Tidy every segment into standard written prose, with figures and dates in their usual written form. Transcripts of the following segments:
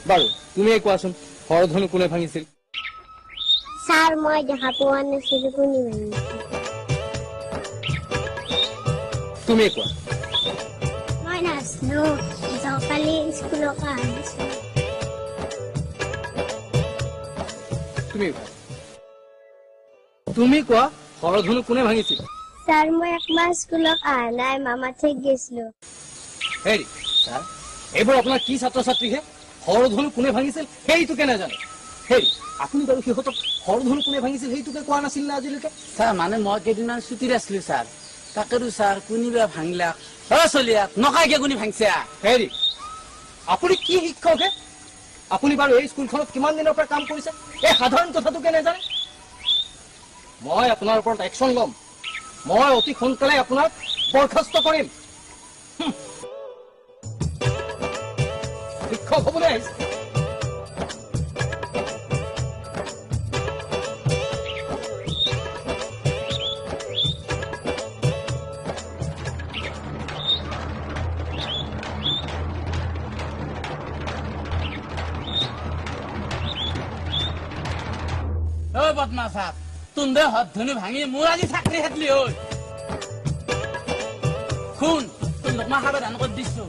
বাৰু তুমিয়ে কোৱাচোন হৰধনু কোনে ভাঙিছিল? স্যাৰ মই দেখা পোৱা নাছিলো কোনে ভাঙিছিল। তুমিয়ে কোৱা। মই নাছিলো, যোৱাকালি স্কুলৰ পৰা আহিছো। তুমি কোৱা হৰধনু কোনে ভাঙিছিল? স্যাৰ মই একমাহ স্কুলত অহা নাই, মামা ঠিক গৈছিলো। হেৰি ছাৰ, এইবোৰ আপোনাৰ কি ছাত্ৰ ছাত্ৰীহে? হৰধনু কোনে ভাঙিছিল সেইটোকে নাজানে। হেৰি আপুনি বাৰু সিহঁতক হৰধনু কোনে ভাঙিছিল সেইটোকে কোৱা নাছিল নে আজিলৈকে? ছাৰ মানে মই কেইদিনমান ছুটিত আছিলো ছাৰ, তাকেতো ছাৰ কোনিবা ভাঙিলা চলিয়াক নকাইকে কোনি ভাঙিছে। হেৰি আপুনি কি শিক্ষক হে? আপুনি বাৰু এই স্কুলখনত কিমান দিনৰ পৰা কাম কৰিছে? এই সাধাৰণ কথাটোকে নাজানে? মই আপোনাৰ ওপৰত একশ্যন ল'ম। মই অতি সোনকালে আপোনাক বৰখাস্ত কৰিম। শিক্ষক হ'বলৈ আহিছে। বদমাছ সাপ তুন্দে হৰধনু ভাঙি মোৰ আজি চাকৰি খেতলি হ'ল। শুন তোক মই সাৱধান কৰি দিছো,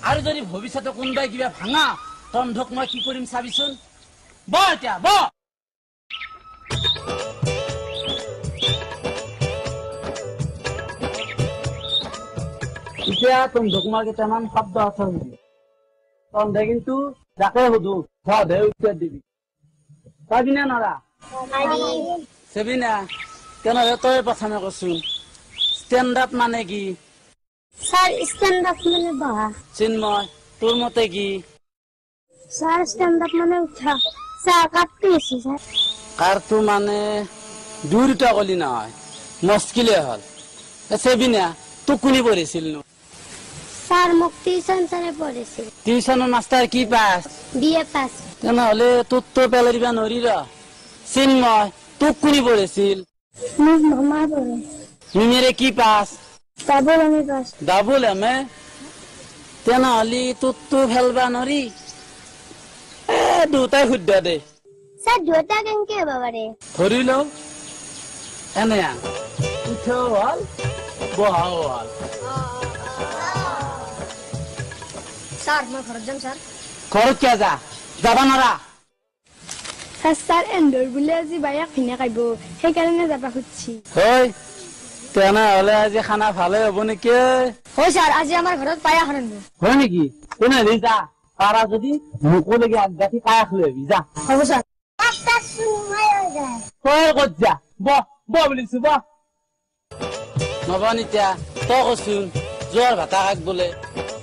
আৰু যদি ভৱিষ্যতে কোনোবাই কিবা ভাঙা তন্ধক মই কি কৰিম চাবিচোন। ব এতিয়া ব। এতিয়া তন্ধক মই কেইটামান শব্দ আছে নেকি? তন্ধে কিন্তু যাকে সুধো সদে উত্তৰ দিবি। পাবি নে নৰা? চেবিনা কেন তই প্ৰথমে কচোন ষ্টেণ্ড আপ মানে কি? স্যাৰ স্ট্যান্ড আপ মানে বহা। চিন্ময় তোৰ মতে কি? স্যাৰ স্ট্যান্ড আপ মানে উঠা। স্যাৰ কাটতে এসেছি স্যাৰ। কাৰটো মানে দুটা কলি নহয়, মস্কিলে হল। চেবিনা তোক কোনে পঢ়িছিল নো? স্যার মোক টিউশন স্যারে পড়েছিল। টিউশনৰ মাষ্টাৰ কি পাছ? BA pass. তেনেহলে তোক তো পেলাই দিবা নৰি ৰ। চিন্ময় তোক কোনে পঢ়িছিল? মোক মামা পড়ে। মিমেৰে কি পাছ? Double M A pass. Double M A? তেনেহলে তোক তো ফেলবা নৰি। দুটাই শুদ্ধ দে। স্যাৰ দুটা কেনকে হব পাৰে? ধৰি লও এনে উঠাও হল বহাও হল। স্যাৰ মই ঘৰত যাম স্যাৰ। ঘৰত কিয় যা? যাবা নৰা? স্যাৰ এন্দৰ বোলে আজি বায়াক ভিনে খাইব, সেইকাৰণে যাবা খুজিছি। হয় তেনেহলে আজি খানা ভালে হ'ব নেকি? হয় স্যার, আজি আমাৰ ঘৰত পায়াস ৰান্ধব। হয় নেকি? তেনেহলে যা, পাৰা যদি মোকলৈকে আগগাঠি পায়াস লৈ আহিবি যা। হ'ব স্যার। একটা সময় হৈ যায়। তই ক'ত যা? বহ বুলিছো বহ। নবনিতা তই কচোন যোৱাৰ ভাতা কাক বোলে?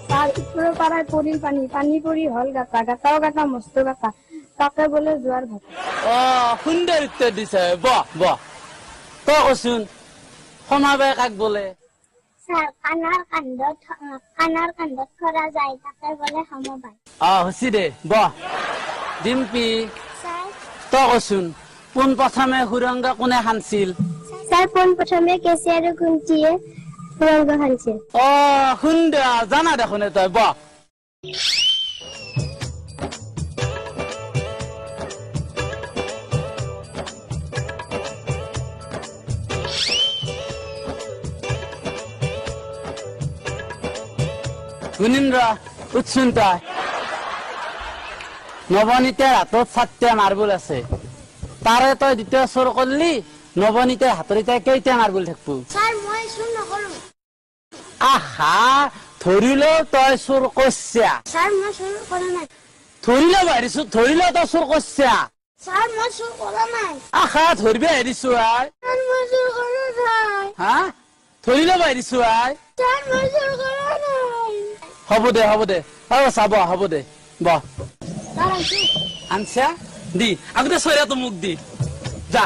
স্যাৰ ওপৰৰ পাৰাই পৰিল পানী, পানী পৰি হল গাটা, গাটাও গাটা মস্ত গাটা, তাকে বোলে যোৱাৰ ভাতা। সুন্দৰ উত্তৰ দিছে। বহ তই কচোন সমাবাই কাক বোলে? স্যাৰ কাণৰ কান্ধত কৰা যায়, তাকে বোলে সমবায়। হৈছে দে বহ। ডিম্পি স্যাৰ তই কচোন পোন প্ৰথমে সুৰংগ কোনে খান্দিছিল? স্যাৰ পোন প্ৰথমে কেঁচি আৰু খুন্তিয়ে সুৰংগ খান্দিছিল। সুন্দৰ জানা দেখোন তই বহ। গুণীন্দ্ৰ উৎসুন তই। নৱনীতাৰ হাতত 7টা মাৰ্বল আছে, তাৰে তই দ্বিতীয় চোৰ কৰলি, নৱনীতাৰ হাতৰ এতিয়া কেইটা মাৰ্বল থাকিব? স্যাৰ মই চুৰ নকৰো। আহা ধৰিলেও তই চোৰ কৰছা। স্যাৰ মই চুৰ কৰা নাই। ধৰিলেও বাঢ়িছো, ধৰিলেও তই চোৰ কৰছা। স্যাৰ মই চুৰ কৰা নাই। আহা ধৰিব আহিছো আই। স্যাৰ মই চুৰ কৰা নাই। হা ধৰিলেও বাঢ়িছো আই। স্যাৰ মই চুৰ কৰা নাই। হ'ব দে চাব হ'ব দে বহ। স্যাৰ আইছো। আনছা দি আগতে চয়ৰাটো মোক দি যা।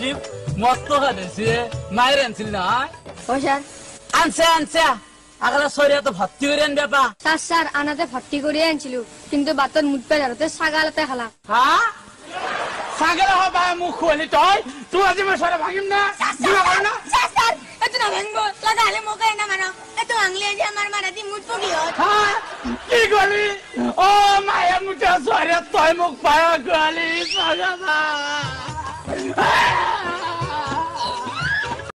আজি মস্ত খাইছে মায়ের আনছিল না হয় স্যার আনছে আনছে আগলা শরীরে তো ভর্তি করে আনবে পা স্যার স্যার আনাতে ভর্তি করিয়ে আনছিল কিন্তু বাতর মুঠ পে ধরতে ছাগালতে খালা হ্যাঁ সাগর হবা মুখ খুলি তুই আজি মই সরে ভাগিম না দিবা পার না স্যার এত না ভাঙবো লাগালে মোকে না মারো এত ভাঙলে যে আমার মারাতি মুঠ পগি হয় হ্যাঁ কি গলি ও মায়া মুঠে সরে তুই মুখ পায়া গলি সাগা